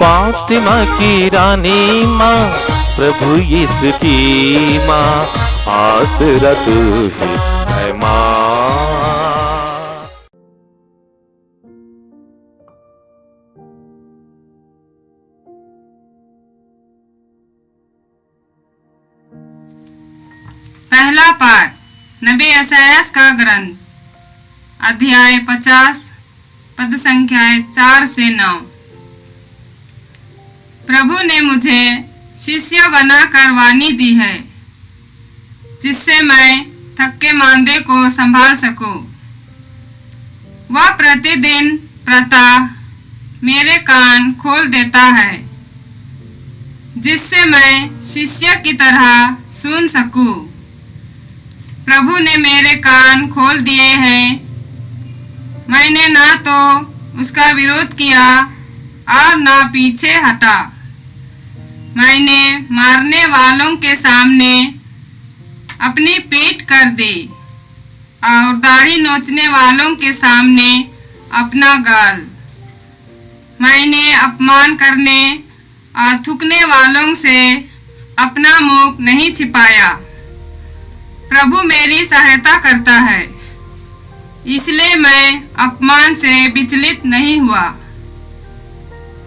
फातिमा की रानी माँ, प्रभु यीशु की माँ, आसरा तू ही है माँ। पहला पाठ नबी यशायाह का ग्रंथ, अध्याय 50, पद संख्याएं 4 से 9। प्रभु ने मुझे शिष्य बनाकर वाणी दी है, जिससे मैं थके मांदे को संभाल सकूं। वह प्रतिदिन प्रातः मेरे कान खोल देता है, जिससे मैं शिष्य की तरह सुन सकूं। प्रभु ने मेरे कान खोल दिए हैं। मैंने ना तो उसका विरोध किया और ना पीछे हटा। मैंने मारने वालों के सामने अपनी पीठ कर दी और दाढ़ी नोचने वालों के सामने अपना गाल। मैंने अपमान करने और थूकने वालों से अपना मुख नहीं छिपाया। प्रभु मेरी सहायता करता है, इसलिए मैं अपमान से विचलित नहीं हुआ।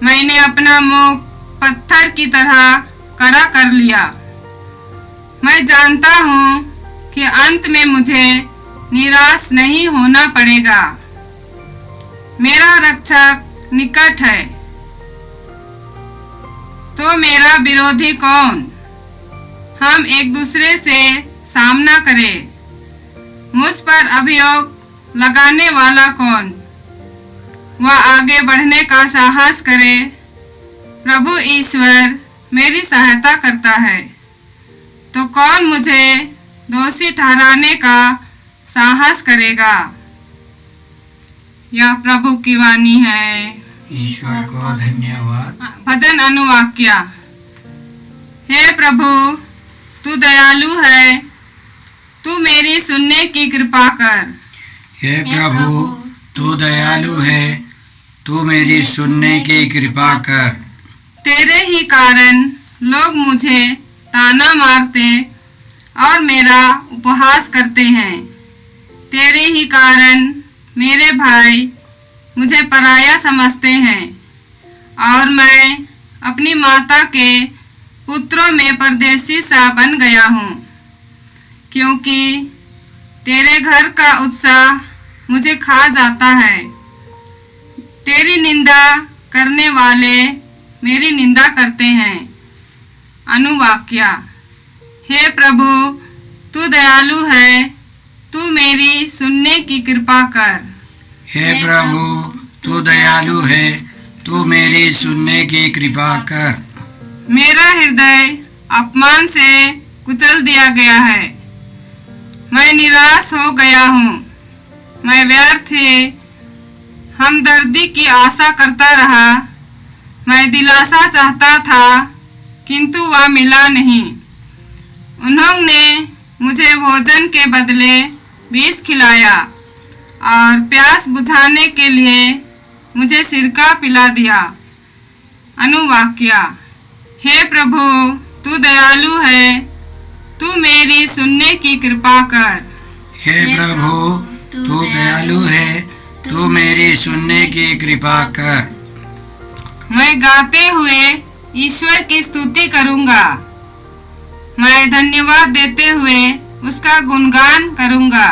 मैंने अपना मुख पत्थर की तरह कड़ा कर लिया। मैं जानता हूँ कि अंत में मुझे निराश नहीं होना पड़ेगा। मेरा रक्षक निकट है, तो मेरा विरोधी कौन? हम एक दूसरे से सामना करें। मुझ पर अभियोग लगाने वाला कौन? वह आगे बढ़ने का साहस करे। प्रभु ईश्वर मेरी सहायता करता है, तो कौन मुझे दोषी ठहराने का साहस करेगा? यह प्रभु की वाणी है। ईश्वर को धन्यवाद। भजन अनुवाक्य। हे प्रभु, तू दयालु है, तू मेरी सुनने की कृपा कर। हे प्रभु, तू दयालु है, तू मेरी सुनने की कृपा कर। तेरे ही कारण लोग मुझे ताना मारते और मेरा उपहास करते हैं। तेरे ही कारण मेरे भाई मुझे पराया समझते हैं और मैं अपनी माता के पुत्रों में परदेसी सा बन गया हूँ। क्योंकि तेरे घर का उत्साह मुझे खा जाता है। तेरी निंदा करने वाले मेरी निंदा करते हैं। अनुवाक्य। हे प्रभु, तू दयालु है, तू मेरी सुनने की कृपा कर। हे प्रभु, तू दयालु है, तू मेरी सुनने की कृपा कर। मेरा हृदय अपमान से कुचल दिया गया है। मैं निराश हो गया हूँ। मैं व्यर्थ हमदर्दी की आशा करता रहा। मैं दिलासा चाहता था, किंतु वह मिला नहीं। उन्होंने मुझे भोजन के बदले विष खिलाया और प्यास बुझाने के लिए मुझे सिरका पिला दिया। अनुवाक्य। हे प्रभु, तू दयालु है, तू मेरी सुनने की कृपा कर। हे प्रभु, तू दयालु है, तू मेरी सुनने की कृपा कर। मैं गाते हुए ईश्वर की स्तुति करूंगा। मैं धन्यवाद देते हुए उसका गुणगान करूंगा।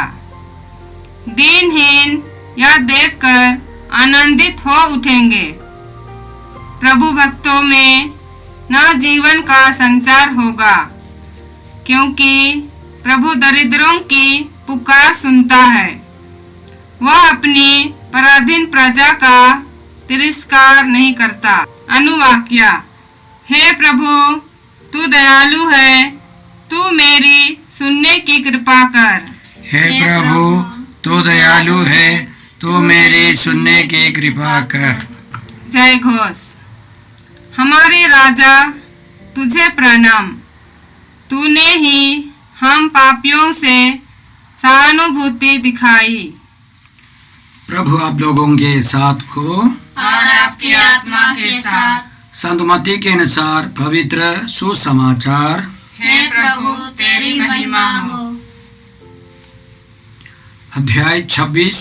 दीनहीन यह देखकर आनंदित हो उठेंगे। प्रभु भक्तों में न जीवन का संचार होगा, क्योंकि प्रभु दरिद्रों की पुकार सुनता है। वह अपनी पराधीन प्रजा का तिरस्कार नहीं करता। अनुवाक्य। हे प्रभु, तू दयालु है, तू मेरी सुनने की कृपा कर। हे प्रभु, तू दयालु है, तू मेरी सुनने की कृपा कर। जय घोष। हमारे राजा, तुझे प्रणाम। तूने ही हम पापियों से सहानुभूति दिखाई। प्रभु आप लोगों के साथ हो और आपकी आत्मा के साथ। संत मत्ती के अनुसार पवित्र सुसमाचार। हे प्रभु तेरी महिमा हो। अध्याय 26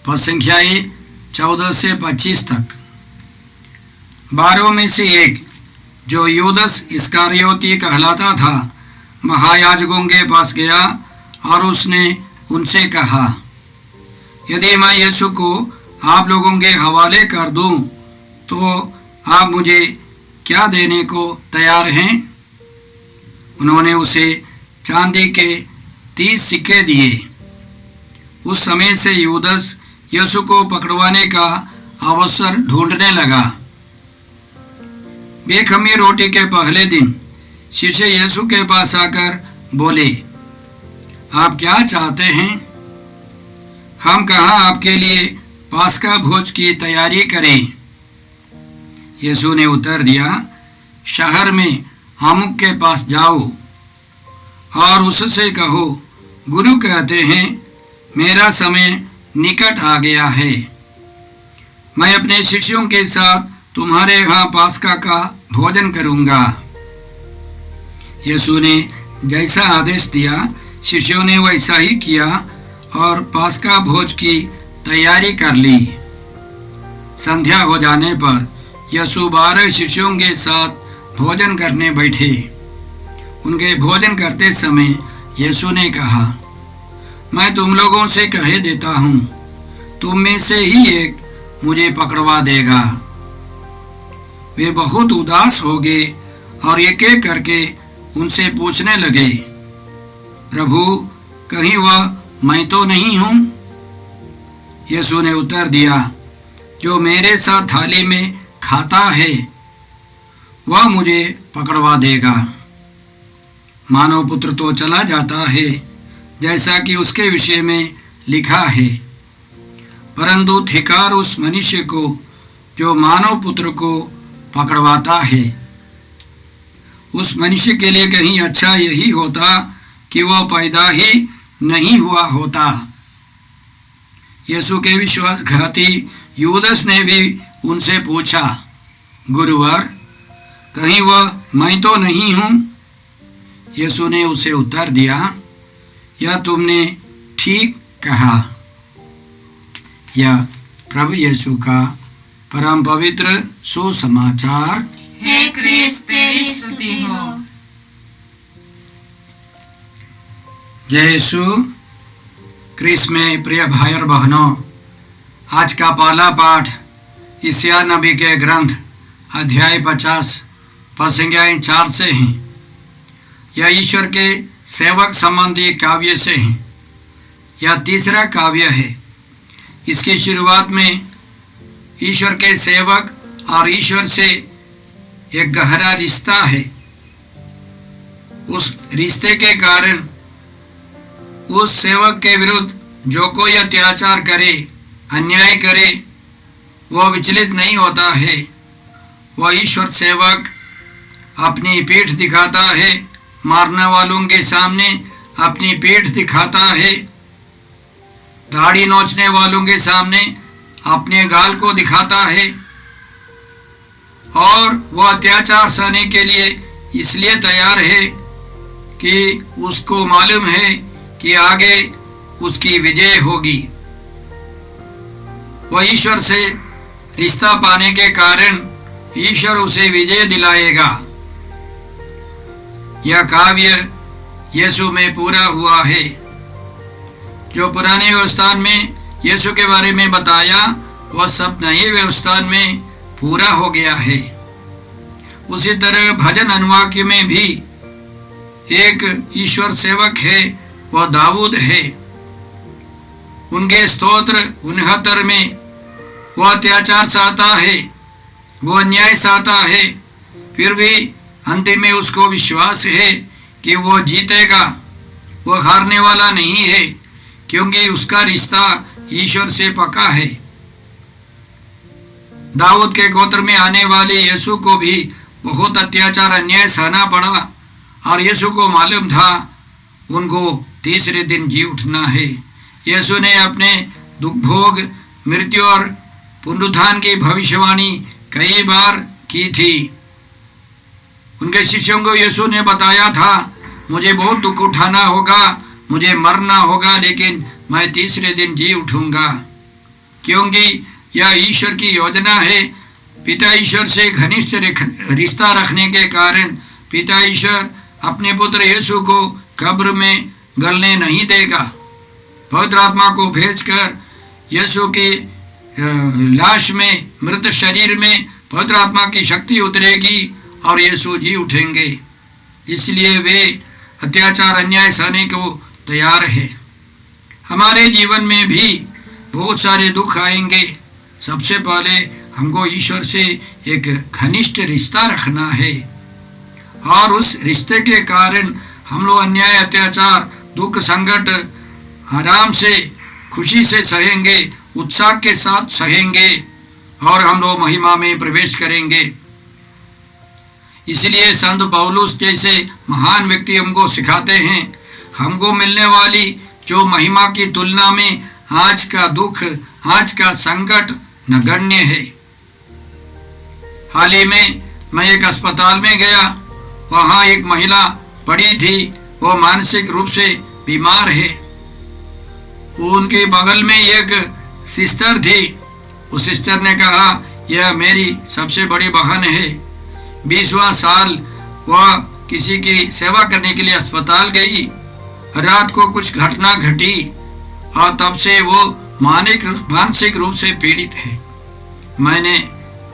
पद संख्याएं 14 से 25 तक। 12 में से एक, जो यूदस इस्करियोती कहलाता था, महायाजकों के पास गया और उसने उनसे कहा, यदि मैं यीशु को आप लोगों के हवाले कर दूं तो आप मुझे क्या देने को तैयार हैं? उन्होंने उसे चांदी के 30 सिक्के दिए। उस समय से यूदस यीशु को पकड़वाने का अवसर ढूंढने लगा। बेखमीर रोटी के पहले दिन शिष्य यीशु के पास आकर बोले, आप क्या चाहते हैं? हम कहाँ आपके लिए पास्का भोज की तैयारी करें? यीशु ने उत्तर दिया, शहर में अमुक के पास जाओ और उससे कहो, गुरु कहते हैं, मेरा समय निकट आ गया है। मैं अपने शिष्यों के साथ तुम्हारे यहाँ पास्का का भोजन करूँगा। यीशु ने जैसा आदेश दिया, शिष्यों ने वैसा ही किया और पास्का भोज की तैयारी कर ली। संध्या हो जाने पर यीशु 12 शिष्यों के साथ भोजन करने बैठे। उनके भोजन करते समय यीशु ने कहा, मैं तुम लोगों से कह देता हूँ, तुम में से ही एक मुझे पकड़वा देगा। वे बहुत उदास हो गए और एक एक करके उनसे पूछने लगे, प्रभु, कहीं वह मैं तो नहीं हूँ? यीशु ने उत्तर दिया, जो मेरे साथ थाली में खाता है वह मुझे पकड़वा देगा। मानव पुत्र तो चला जाता है जैसा कि उसके विषय में लिखा है, परंतु धिक्कार उस मनुष्य को जो मानव पुत्र को पकड़वाता है। उस मनुष्य के लिए कहीं अच्छा यही होता कि वह पैदा ही नहीं हुआ होता। यीशु के विश्वासघाती यूदस ने भी उनसे पूछा, गुरुवर, कहीं वह मैं तो नहीं हूँ? यीशु ने उसे उत्तर दिया, यह तुमने ठीक कहा। यह प्रभु यीशु का परम पवित्र सुसमाचार। हे क्रिस्त तेरी स्तुति हो। जय यीशु क्रिस्त में प्रिय भाई और बहनों, आज का पहला पाठ यशायाह नबी के ग्रंथ अध्याय 50 पद संख्याएं 4 से हैं। यह ईश्वर के सेवक संबंधी काव्य से है। यह तीसरा काव्य है। इसकी शुरुआत में ईश्वर के सेवक और ईश्वर से एक गहरा रिश्ता है। उस रिश्ते के कारण उस सेवक के विरुद्ध जो कोई अत्याचार करे, अन्याय करे, वह विचलित नहीं होता है। वह ईश्वर सेवक अपनी पीठ दिखाता है, मारने वालों के सामने अपनी पीठ दिखाता है, दाढ़ी नोचने वालों के सामने अपने गाल को दिखाता है, और वह अत्याचार सहने के लिए इसलिए तैयार है कि उसको मालूम है कि आगे उसकी विजय होगी। वह ईश्वर से रिश्ता पाने के कारण ईश्वर उसे विजय दिलाएगा। यह काव्य यीशु में पूरा हुआ है। जो पुराने व्यवस्था में यीशु के बारे में बताया, वह सब नए व्यवस्था में पूरा हो गया है। उसी तरह भजन अनुवाक्य में भी एक ईश्वर सेवक है, वह दाऊद है। उनके स्तोत्र 69 में वह अत्याचार सहता है, वह अन्याय सहता है, फिर भी अंतिम में उसको विश्वास है कि वो जीतेगा। वह हारने वाला नहीं है, क्योंकि उसका रिश्ता ईश्वर से पक्का है। दाऊद के गोत्र में आने वाले यीशु को भी बहुत अत्याचार अन्याय सहना पड़ा, और यीशु को मालूम था उनको तीसरे दिन जी उठना है। यीशु ने अपने दुख भोग, मृत्यु और पुनरुत्थान की भविष्यवाणी कई बार की थी। उनके शिष्यों को यीशु ने बताया था, मुझे बहुत दुख उठाना होगा, मुझे मरना होगा, लेकिन मैं तीसरे दिन जी उठूंगा। क्योंकि यह ईश्वर की योजना है। पिता ईश्वर से घनिष्ठ रिश्ता रखने के कारण पिता ईश्वर अपने पुत्र यीशु को कब्र में गलने नहीं देगा। पवित्र आत्मा को भेजकर यीशु की लाश में, मृत शरीर में पवित्र आत्मा की शक्ति उतरेगी और यीशु जी उठेंगे। इसलिए वे अत्याचार अन्याय सहने को तैयार है। हमारे जीवन में भी बहुत सारे दुख आएंगे। सबसे पहले हमको ईश्वर से एक घनिष्ठ रिश्ता रखना है और उस रिश्ते के कारण हम लोग अन्याय, अत्याचार, दुख, संकट आराम से, खुशी से सहेंगे, उत्साह के साथ सहेंगे और हम लोग महिमा में प्रवेश करेंगे। इसलिए संत पौलुस जैसे महान व्यक्ति हमको सिखाते हैं, हमको मिलने वाली जो महिमा की तुलना में आज का दुख, आज का संकट नगण्य है। हाल ही में मैं एक अस्पताल में गया। वहाँ एक महिला पड़ी थी, वो मानसिक रूप से बीमार है। उनके बगल में एक सिस्टर थी। उस सिस्टर ने कहा, यह मेरी सबसे बड़ी बहन है। 20वां साल वह किसी की सेवा करने के लिए अस्पताल गई। रात को कुछ घटना घटी और तब से वो मानसिक रूप से पीड़ित है। मैंने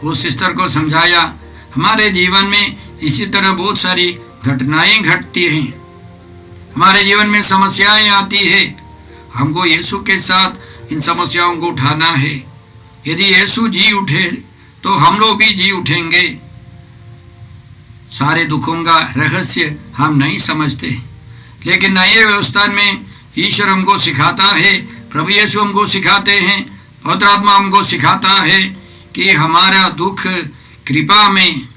उस सिस्टर को समझाया, हमारे जीवन में इसी तरह बहुत सारी घटनाएं घटती हैं, हमारे जीवन में समस्याएं आती है। हमको यीशु के साथ इन समस्याओं को उठाना है। यदि यीशु जी उठे तो हम लोग भी जी उठेंगे। सारे दुखों का रहस्य हम नहीं समझते, लेकिन नए व्यवस्था में ईश्वर हमको सिखाता है, प्रभु यीशु हमको सिखाते हैं, पवित्र आत्मा हमको सिखाता है कि हमारा दुख कृपा में,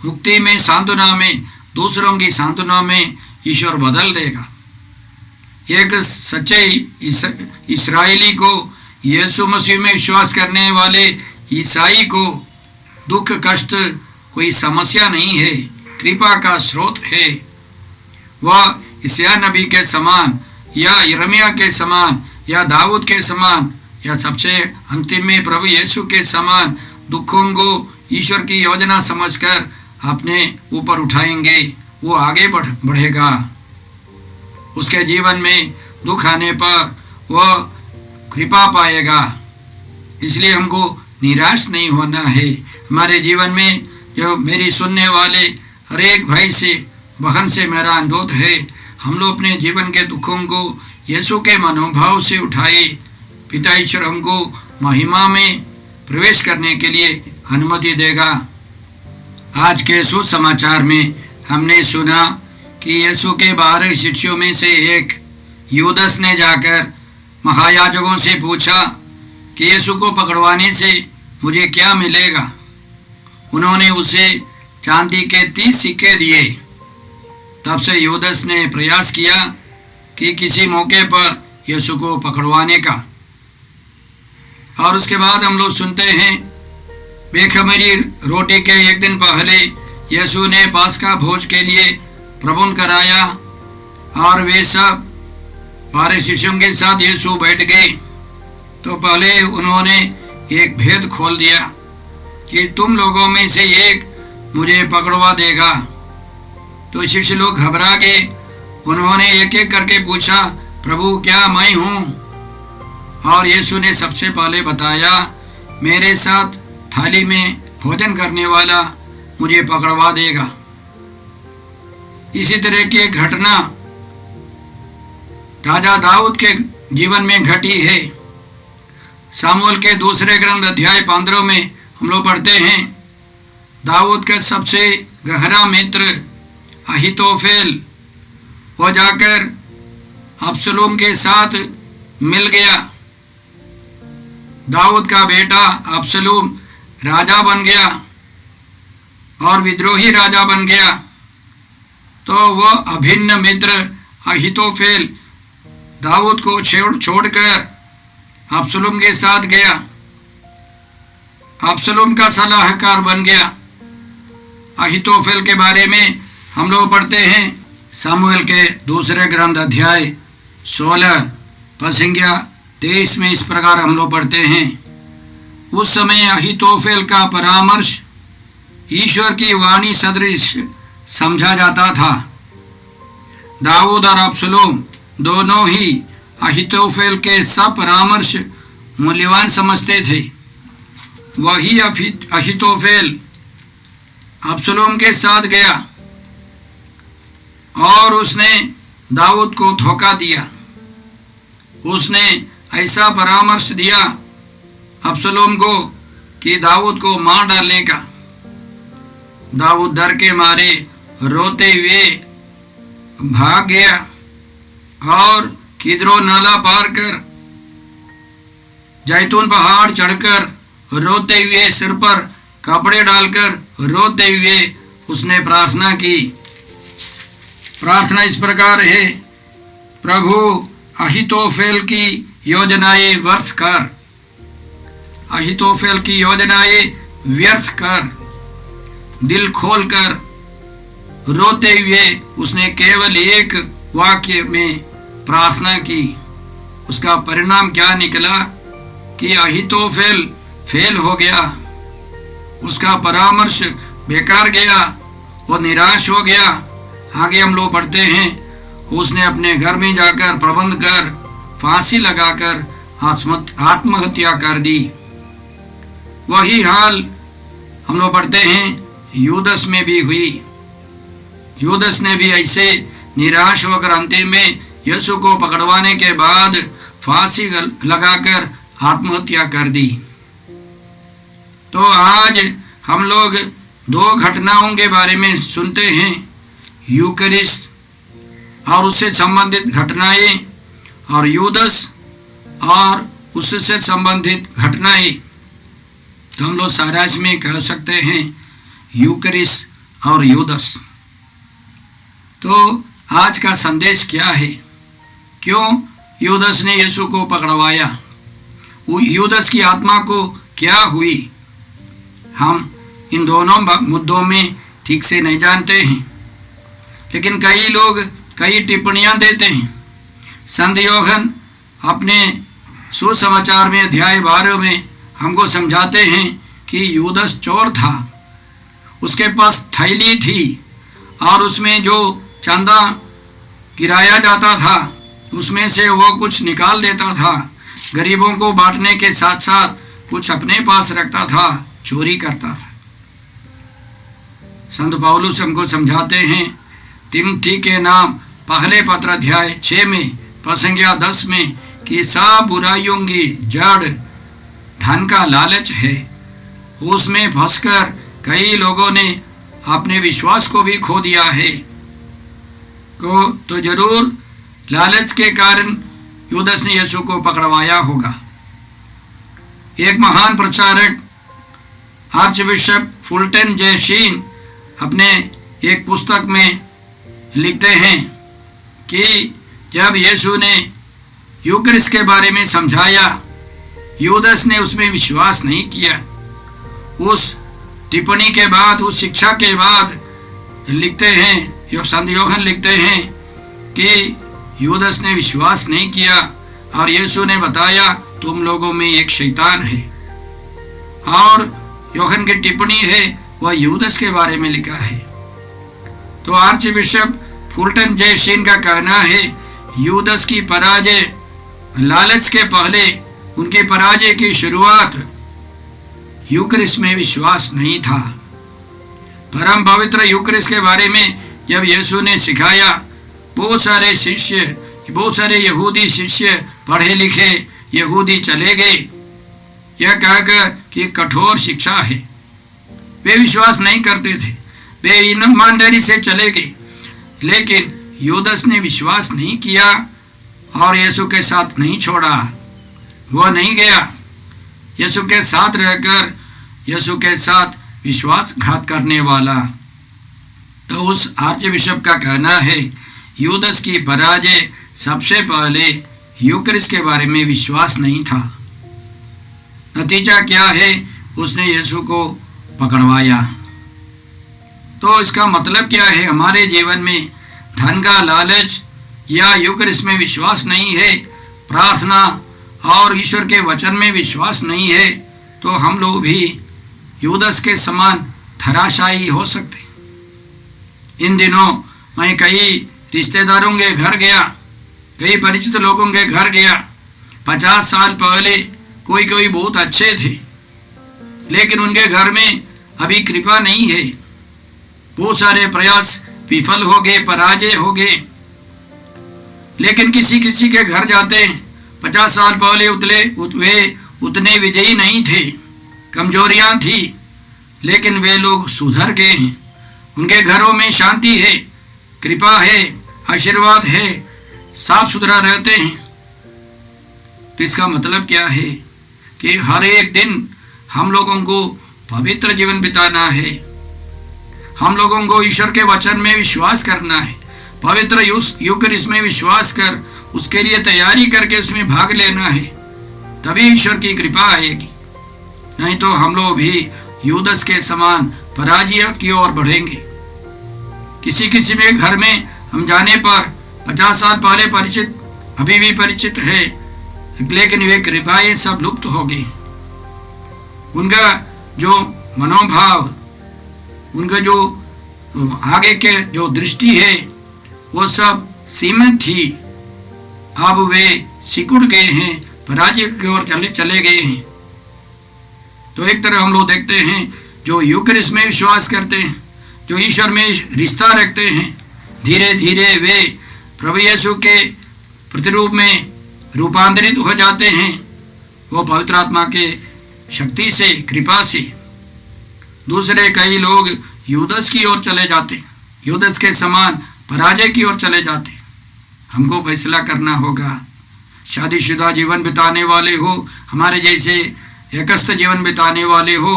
मुक्ति में, सांत्वना में, दूसरों की सांत्वना में ईश्वर बदल देगा। एक सच्चे इस्राएली को, यीशु मसीह में विश्वास करने वाले ईसाई को दुख कष्ट कोई समस्या नहीं है, कृपा का स्रोत है। वह यशायाह नबी के समान या यिर्मयाह के समान या दाऊद के समान या सबसे अंतिम में प्रभु यीशु के समान दुखों को ईश्वर की योजना समझकर अपने ऊपर उठाएंगे। वो आगे बढ़ेगा। उसके जीवन में दुख आने पर वह कृपा पाएगा। इसलिए हमको निराश नहीं होना है। हमारे जीवन में जो मेरी सुनने वाले हर एक भाई से, बहन से मेरा अनुरोध है, हम लोग अपने जीवन के दुखों को यीशु के मनोभाव से उठाए। पिता ईश्वर हमको महिमा में प्रवेश करने के लिए अनुमति देगा। आज के सुसमाचार में हमने सुना कि यीशु के 12 शिष्यों में से एक यूदस ने जाकर महायाजकों से पूछा कि यीशु को पकड़वाने से मुझे क्या मिलेगा। उन्होंने उसे चांदी के 30 सिक्के दिए। तब से यूदस ने प्रयास किया कि किसी मौके पर यीशु को पकड़वाने का। और उसके बाद हम लोग सुनते हैं, बेखमीरी रोटी के एक दिन पहले यीशु ने पास्का भोज के लिए प्रबंध कराया और वे सब 12 शिष्यों के साथ यीशु बैठ गए। तो पहले उन्होंने एक भेद खोल दिया कि तुम लोगों में से एक मुझे पकड़वा देगा। तो शिष्य लोग घबरा गए। उन्होंने एक एक करके पूछा, प्रभु क्या मैं हूँ? और यीशु ने सबसे पहले बताया, मेरे साथ थाली में भोजन करने वाला मुझे पकड़वा देगा। इसी तरह की एक घटना राजा दाऊद के जीवन में घटी है। सामुएल के दूसरे ग्रंथ अध्याय 15 में हम लोग पढ़ते हैं, दाऊद का सबसे गहरा मित्र अहीतोफेल वो जाकर अबसलोम के साथ मिल गया। दाऊद का बेटा अबसलोम राजा बन गया और विद्रोही राजा बन गया। तो वह अभिन्न मित्र अहीतोफेल दाऊद को छोड़कर अबसलोम के साथ गया। अबसलोम का सलाहकार बन गया। अहीतोफेल के बारे में हम लोग पढ़ते हैं सामुएल के दूसरे ग्रंथ अध्याय 16 पद संख्या 23 में इस प्रकार हम लोग पढ़ते हैं, उस समय अहीतोफेल का परामर्श ईश्वर की वाणी सदृश समझा जाता था। दाऊद और अबसलोम दोनों ही अहीतोफेल के सब परामर्श मूल्यवान समझते थे। वही अहीतोफेल अबसलोम के साथ गया और उसने दाऊद को धोखा दिया। उसने ऐसा परामर्श दिया अबसलोम को कि दाऊद को मार डालने का। दाऊद डर के मारे रोते हुए भाग गया और किद्रों नाला पार कर जैतून पहाड़ चढ़कर रोते हुए सिर पर कपड़े डालकर रोते हुए उसने प्रार्थना की। प्रार्थना इस प्रकार है, प्रभु अहीतोफेल की योजनाएं व्यर्थ कर, अहीतोफेल की योजनाएं व्यर्थ कर। दिल खोलकर रोते हुए उसने केवल एक वाक्य में प्रार्थना की। उसका परिणाम क्या निकला कि अहीतोफेल फेल हो गया, उसका परामर्श बेकार गया, वो निराश हो गया। आगे हम लोग पढ़ते हैं, उसने अपने घर में जाकर प्रबंध कर फांसी लगाकर आत्महत्या कर दी। वही हाल हम लोग पढ़ते हैं यूदस में भी हुई। यूदस ने भी ऐसे निराश होकर अंतिम में यीशु को पकड़वाने के बाद फांसी लगाकर आत्महत्या कर दी। तो आज हम लोग दो घटनाओं के बारे में सुनते हैं, यूकरिस्ट और उससे संबंधित घटनाएं और यूदस और उससे संबंधित घटनाएं। तो हम लोग सारांश में कह सकते हैं यूकरिस्ट और यूदस। तो आज का संदेश क्या है? क्यों यूदस ने यीशु को पकड़वाया? वो यूदस की आत्मा को क्या हुई? हम इन दोनों मुद्दों में ठीक से नहीं जानते हैं, लेकिन कई लोग कई टिप्पणियां देते हैं। संत यूहन्ना अपने सुसमाचार में अध्याय 12 में हमको समझाते हैं कि यूदस चोर था। उसके पास थैली थी और उसमें जो चंदा गिराया जाता था उसमें से वो कुछ निकाल देता था। गरीबों को बांटने के साथ साथ कुछ अपने पास रखता था, चोरी करता था। संत पौलुस हमको समझाते हैं तिमोथी के नाम पहले पत्र अध्याय 6 में पद संख्या 10 में कि सब बुराइयों की जड़ धन का लालच है। उसमें फंसकर कई लोगों ने अपने विश्वास को भी खो दिया है। तो जरूर लालच के कारण यूदस ने यीशु को पकड़वाया होगा। एक महान प्रचारक आर्चबिशप फुलटन जे शीन अपने एक पुस्तक में लिखते हैं कि जब यीशु ने यूकरिस्ट के बारे में समझाया, यूदस ने उसमें विश्वास नहीं किया। उस टिप्पणी के बाद, उस शिक्षा के बाद लिखते हैं, संत यूहन्ना लिखते हैं कि यूदस ने विश्वास नहीं किया और यीशु ने बताया तुम लोगों में एक शैतान है। और यूहन्ना की टिप्पणी है वह यूदस के बारे में लिखा है। तो आर्च बिशप फुलटन जे शीन का कहना है यूदस की पराजय लालच के पहले, उनकी पराजय की शुरुआत यूकरिस्ट में विश्वास नहीं था। परम पवित्र यूकरिस्ट के बारे में जब यीशु ने सिखाया, बहुत सारे यहूदी शिष्य पढ़े लिखे यहूदी चले गए यह कहकर कि कठोर शिक्षा है। वे विश्वास नहीं करते थे, वे ईमानदारी से चले गए। लेकिन यूदस ने विश्वास नहीं किया और यीशु के साथ नहीं छोड़ा। वो नहीं गया, यीशु के साथ रहकर यीशु के साथ विश्वासघात करने वाला। तो उस आर्च बिशप का कहना है यूदस की पराजय सबसे पहले यूकरिस्ट के बारे में विश्वास नहीं था। नतीजा क्या है? उसने यीशु को पकड़वाया। तो इसका मतलब क्या है? हमारे जीवन में धन का लालच या यूकरिस्ट में विश्वास नहीं है, प्रार्थना और ईश्वर के वचन में विश्वास नहीं है, तो हम लोग भी यूदस के समान धराशायी हो सकते। इन दिनों मैं कई रिश्तेदारों के घर गया, कई परिचित लोगों के घर गया। 50 साल पहले कोई बहुत अच्छे थे, लेकिन उनके घर में अभी कृपा नहीं है। बहुत सारे प्रयास विफल हो गए, पराजय हो गए। लेकिन किसी के घर जाते हैं, 50 साल पहले वे उतने विजयी नहीं थे, कमजोरियां थी, लेकिन वे लोग सुधर गए हैं। उनके घरों में शांति है, कृपा है, आशीर्वाद है, साफ सुथरा रहते हैं। तो इसका मतलब क्या है कि हर एक दिन हम लोगों को पवित्र जीवन बिताना है। हम लोगों को ईश्वर के वचन में विश्वास करना है, पवित्र यूकरिस्ट में विश्वास कर उसके लिए तैयारी करके उसमें भाग लेना है, तभी ईश्वर की कृपा आएगी। नहीं तो हम लोग भी यूदस के समान पराजय की ओर बढ़ेंगे। किसी में घर में हम जाने पर 50 साल पहले परिचित अभी भी परिचित है, लेकिन वे कृपाएं सब लुप्त हो गई। उनका जो मनोभाव, उनका जो आगे के जो दृष्टि है वो सब सीमित थी। अब वे सिकुड़ गए हैं, पराजय की ओर चले गए हैं। तो एक तरह हम लोग देखते हैं जो यूकरिस्ट में विश्वास करते हैं, जो ईश्वर में रिश्ता रखते हैं, धीरे धीरे वे प्रभु यीशु के प्रतिरूप में रूपांतरित हो जाते हैं, वो पवित्र आत्मा के शक्ति से, कृपा से। दूसरे कई लोग यूदस की ओर चले जाते, यूदस के समान पराजय की ओर चले जाते। हमको फैसला करना होगा। शादीशुदा जीवन बिताने वाले हो, हमारे जैसे एकस्थ जीवन बिताने वाले हो,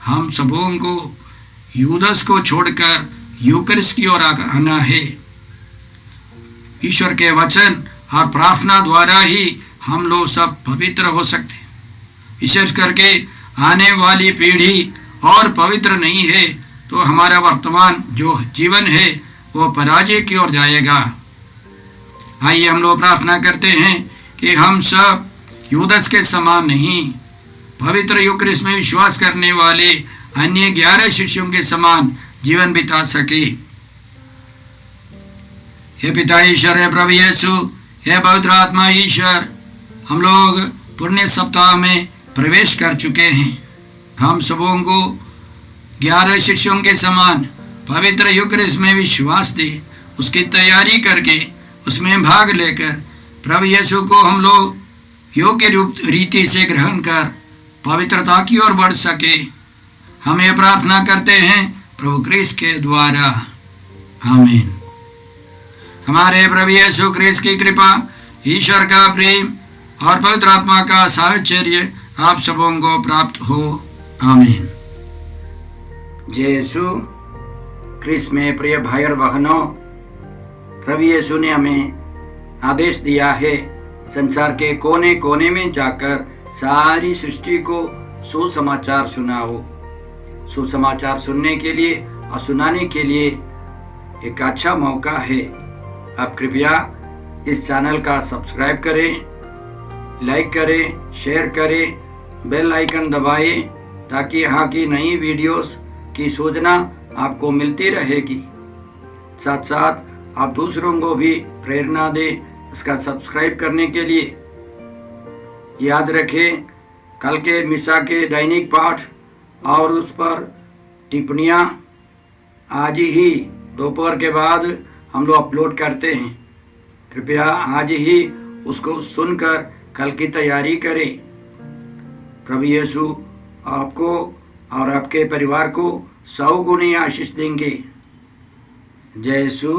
हम सबों को यूदस को छोड़कर यूकरिस्ट की ओर आना है। ईश्वर के वचन और प्रार्थना द्वारा ही हम लोग सब पवित्र हो सकते हैं। विशेष करके आने वाली पीढ़ी और पवित्र नहीं है तो हमारा वर्तमान जो जीवन है वो पराजय की ओर जाएगा। आइए हम लोग प्रार्थना करते हैं कि हम सब यूदस के समान नहीं, पवित्र यूकरिस्ट में विश्वास करने वाले अन्य 11 शिष्यों के समान जीवन बिता सके। हे पिता ईश्वर, हे प्रभु यीशु, हे पवित्र आत्मा ईश्वर, हम लोग पुण्य सप्ताह में प्रवेश कर चुके हैं। हम सबों को 11 शिष्यों के समान पवित्र यूकरिस्ट में विश्वास दे, उसकी तैयारी करके उसमें भाग लेकर प्रभु यीशु को हम लोग योग्य रीति से ग्रहण कर पवित्रता की ओर बढ़ सके। हम ये प्रार्थना करते हैं प्रभु क्रिस्त के द्वारा, आमीन। हमारे प्रभु यीशु क्रिस्त की कृपा, ईश्वर का प्रेम और पवित्र आत्मा का साहचर्य आप सबों को प्राप्त हो, आमीन। जय यीशु क्रिस्त में प्रिय भाई और बहनों, प्रभु यीशु ने हमें आदेश दिया है संसार के कोने कोने में जाकर सारी सृष्टि को सुसमाचार सुनाओ। सुसमाचार सुनने के लिए और सुनाने के लिए एक अच्छा मौका है। आप कृपया इस चैनल का सब्सक्राइब करें, लाइक करें, शेयर करें, बेल आइकन दबाएं ताकि यहाँ की नई वीडियोस की सूचना आपको मिलती रहेगी। साथ साथ आप दूसरों को भी प्रेरणा दें इसका सब्सक्राइब करने के लिए। याद रखें, कल के मिसा के दैनिक पाठ और उस पर टिप्पणियाँ आज ही दोपहर के बाद हम लोग अपलोड करते हैं। कृपया आज ही उसको सुनकर कल की तैयारी करें। प्रभु यीशु आपको और आपके परिवार को 100 गुनी आशीष देंगे। जय यीशु।